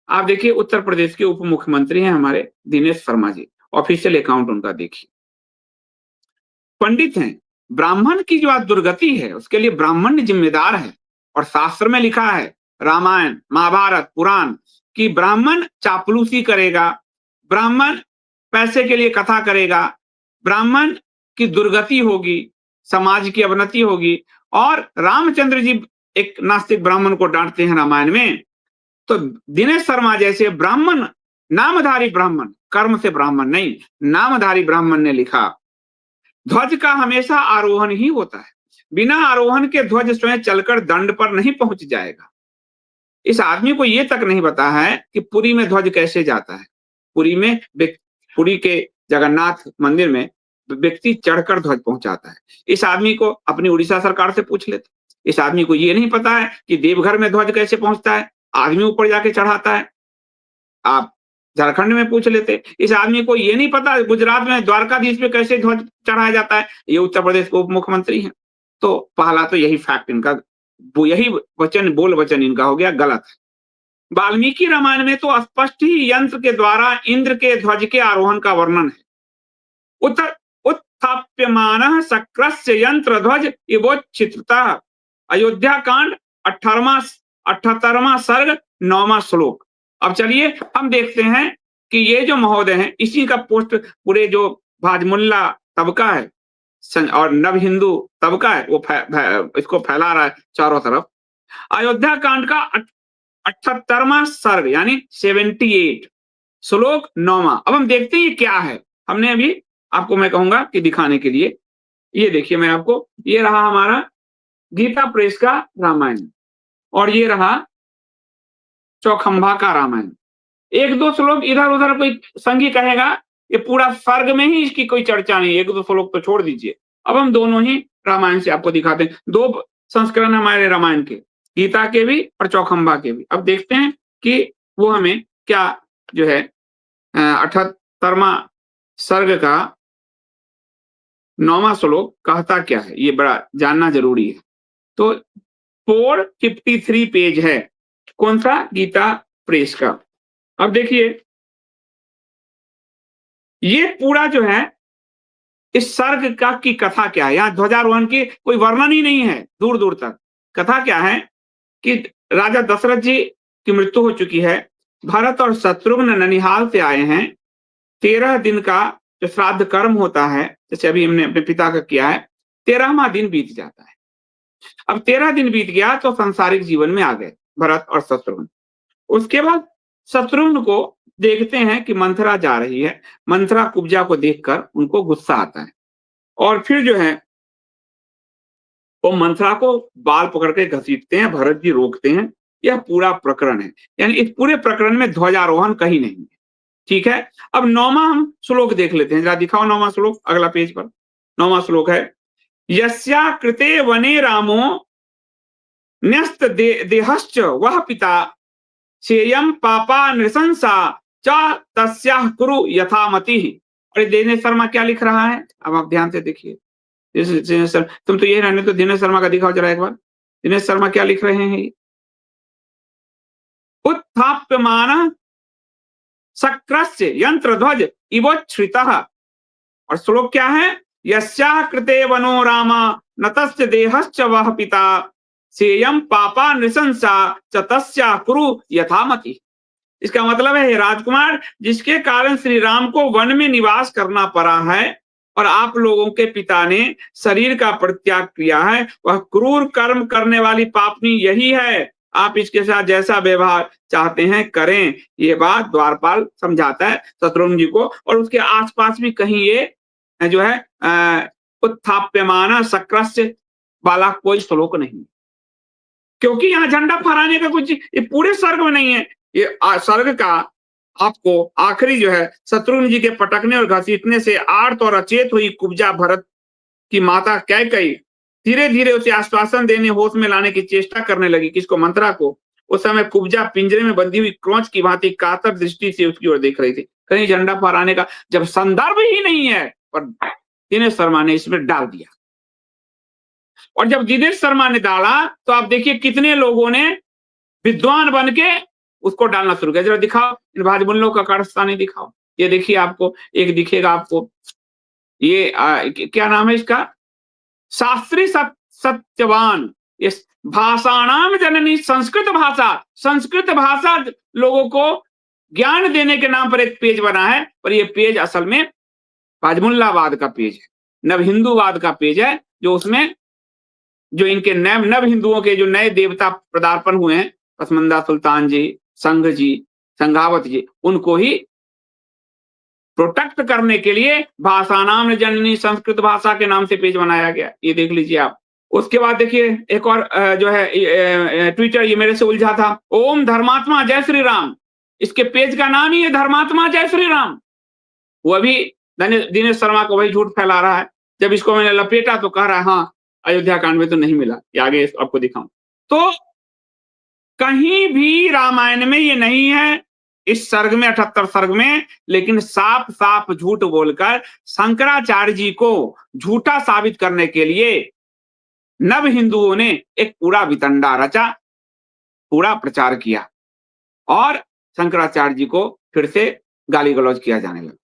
आप देखिए उत्तर प्रदेश के उप मुख्यमंत्री हैं हमारे दिनेश शर्मा जी, ऑफिशियल अकाउंट उनका देखिए। पंडित हैं, ब्राह्मण की जो आज दुर्गति है उसके लिए ब्राह्मण जिम्मेदार है। और शास्त्र में लिखा है, रामायण, महाभारत, पुराण, कि ब्राह्मण चापलूसी करेगा, ब्राह्मण पैसे के लिए कथा करेगा, ब्राह्मण की दुर्गति होगी, समाज की अवनति होगी। और रामचंद्र जी एक नास्तिक ब्राह्मण को डांटते हैं रामायण में। तो दिनेश शर्मा जैसे ब्राह्मण, नामधारी ब्राह्मण, कर्म से ब्राह्मण नहीं, नामधारी ब्राह्मण ने लिखा, ध्वज का हमेशा आरोहण ही होता है, बिना आरोहण के ध्वज स्वयं चलकर दंड पर नहीं पहुंच जाएगा। इस आदमी को यह तक नहीं पता है कि पुरी में ध्वज कैसे जाता है। पुरी में, पुरी के जगन्नाथ मंदिर में व्यक्ति चढ़कर ध्वज पहुंचाता है। इस आदमी को अपनी उड़ीसा सरकार से पूछ लेते। इस आदमी को यह नहीं पता है कि देवघर में ध्वज कैसे पहुंचता है, आदमी ऊपर जाके चढ़ाता है। आप झारखंड में पूछ लेते। इस आदमी को ये नहीं पता गुजरात में द्वारकाधीश पे कैसे ध्वज चढ़ाया जाता है। ये उत्तर प्रदेश के उप मुख्यमंत्री हैं। तो पहला तो यही फैक्ट इनका, वो यही वचन, बोल वचन इनका हो गया गलत। वाल्मीकि रामायण में तो स्पष्ट ही यंत्र के द्वारा इंद्र के ध्वज के आरोहण का वर्णन है। उत्तर उत्थाप्यमानः शक्रस्य यंत्र ध्वज इवोच्छित्तः। अयोध्या कांड 78वां सर्ग 9वां श्लोक। अब चलिए हम देखते हैं कि ये जो महोदय हैं, इसी का पोस्ट पूरे जो भाजमुल्ला तबका है और नव हिंदू तबका है वो इसको फैला रहा है चारों तरफ। अयोध्या कांड का 78वां सर्ग यानी 78 श्लोक 9वां। अब हम देखते हैं ये क्या है। हमने अभी आपको मैं कहूंगा कि दिखाने के लिए, ये देखिए मैं आपको, ये रहा हमारा गीता प्रेस का रामायण और ये रहा चौखंबा का रामायण। एक दो श्लोक इधर उधर कोई संगी कहेगा, ये पूरा सर्ग में ही इसकी कोई चर्चा नहीं, एक दो श्लोक तो छोड़ दीजिए। अब हम दोनों ही रामायण से आपको दिखाते हैं, दो संस्करण हमारे रामायण के, गीता के भी और चौखंबा के भी। अब देखते हैं कि वो हमें क्या जो है 78वां सर्ग का 9वां श्लोक कहता क्या है, ये बड़ा जानना जरूरी है। तो 453 पेज है, कौन सा, गीता प्रेस का। अब देखिए ये पूरा जो है इस सर्ग का की कथा क्या है। यहाँ ध्वजारोहण की कोई वर्णन ही नहीं है दूर दूर तक। कथा क्या है कि राजा दशरथ जी की मृत्यु हो चुकी है, भरत और शत्रुघ्न ननिहाल से आए हैं। 13 दिन का जो श्राद्ध कर्म होता है, जैसे अभी हमने अपने पिता का किया है, 13वां दिन बीत जाता है। अब 13 दिन बीत गया तो सांसारिक जीवन में आ गए भरत और शत्रुघ्न। उसके बाद शत्रुघ्न को देखते हैं कि मंथरा जा रही है। मंथरा कुब्जा को देखकर उनको गुस्सा आता है और फिर जो है वो मंथरा को बाल पकड़ के घसीटते हैं, भरत जी रोकते हैं। यह पूरा प्रकरण है, यानी इस पूरे प्रकरण में ध्वजारोहण कहीं नहीं है। ठीक है, अब 9वां हम श्लोक देख लेते हैं, जरा दिखाओ 9वां श्लोक अगला पेज पर। 9वां श्लोक है, यस्या कृते वने रामो न्यस्त देहश्च वह पिता सेयम पापा नृशंसा च तस्याः कुरु यथामति। और दिनेश शर्मा क्या लिख रहा है, अब आप ध्यान से देखिए। तुम तो ये रहने तो दिनेश शर्मा का दिखाओ जरा एक बार। दिनेश शर्मा क्या लिख रहे हैं, उत्थाप्यमान शक्रस्य यंत्र ध्वज इवोच्छ्रितः। और श्लोक क्या है, यस्याः कृते वनो राम न तस्य देहश्च वह पिता सेयम पापा नृशंसा च तस्याः कुरु यथामति। इसका मतलब है, राजकुमार, जिसके कारण श्री राम को वन में निवास करना पड़ा है और आप लोगों के पिता ने शरीर का परित्याग किया है, वह क्रूर कर्म करने वाली पापनी यही है। आप इसके साथ जैसा व्यवहार चाहते हैं करें। ये बात द्वारपाल समझाता है शत्रुघ्न जी को। और उसके आसपास भी कहीं ये जो है उत्थाप्यमान शक्रस्य वाला कोई श्लोक नहीं, क्योंकि यहाँ झंडा फहराने का कुछ ये पूरे सर्ग में नहीं है। ये सर्ग का आपको आखिरी जो है, शत्रुघ्न जी के पटकने और घसीटने से आर्त और अचेत हुई कुब्जा भरत की माता कैकेयी धीरे धीरे उसे आश्वासन देने, होश में लाने की चेष्टा करने लगी। किसको, मंथरा को। उस समय कुब्जा पिंजरे में बंधी हुई क्रोंच की भांति कातर दृष्टि से उसकी ओर देख रही थी। कहीं झंडा फहराने का जब संदर्भ ही नहीं है, पर दिनेश शर्मा ने इसमें डाल दिया। और जब दिनेश शर्मा ने डाला तो आप देखिए कितने लोगों ने विद्वान बन के उसको डालना शुरू किया। जरा दिखाओ इन भाजमुल्लों का कारस्तानी दिखाओ। ये देखिए आपको एक दिखेगा आपको, ये क्या नाम है इसका, शास्त्री सत्यवान। ये भाषाणाम जननी संस्कृत भाषा, संस्कृत भाषा लोगों को ज्ञान देने के नाम पर एक पेज बना है, पर ये पेज असल में भाजमुल्लावाद का पेज है, नव हिंदूवाद का पेज है, जो उसमें जो इनके नव हिंदुओं के जो नए देवता पदार्पण हुए हैं, पसमंदा सुल्तान जी, संघ जी, संघावत जी, उनको ही प्रोटेक्ट करने के लिए भाषानाम जननी संस्कृत भाषा के नाम से पेज बनाया गया। ये देख लीजिए आप। उसके बाद देखिए एक और जो है ट्विटर, ये मेरे से उलझा था, ओम धर्मात्मा जय श्री राम। इसके पेज का नाम ही है धर्मात्मा जय श्री राम। वो अभी दिनेश शर्मा को वही झूठ फैला रहा है। जब इसको मैंने लपेटा तो कह रहा है हाँ अयोध्या कांड में तो नहीं मिला, ये आगे आपको दिखाऊं। तो कहीं भी रामायण में ये नहीं है, इस सर्ग में 78 सर्ग में, लेकिन साफ साफ झूठ बोलकर शंकराचार्य जी को झूठा साबित करने के लिए नव हिंदुओं ने एक पूरा वितंडा रचा, पूरा प्रचार किया और शंकराचार्य जी को फिर से गाली गलौज किया जाने लगा।